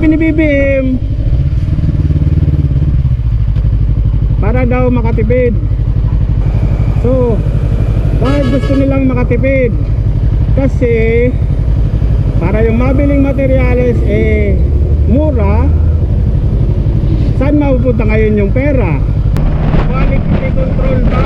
sabi ni BBM, para daw makatipid. So, bakit gusto nilang makatipid? Kasi para yung mabiling materyales mura. Saan mapupunta ngayon yung pera? Quality control ba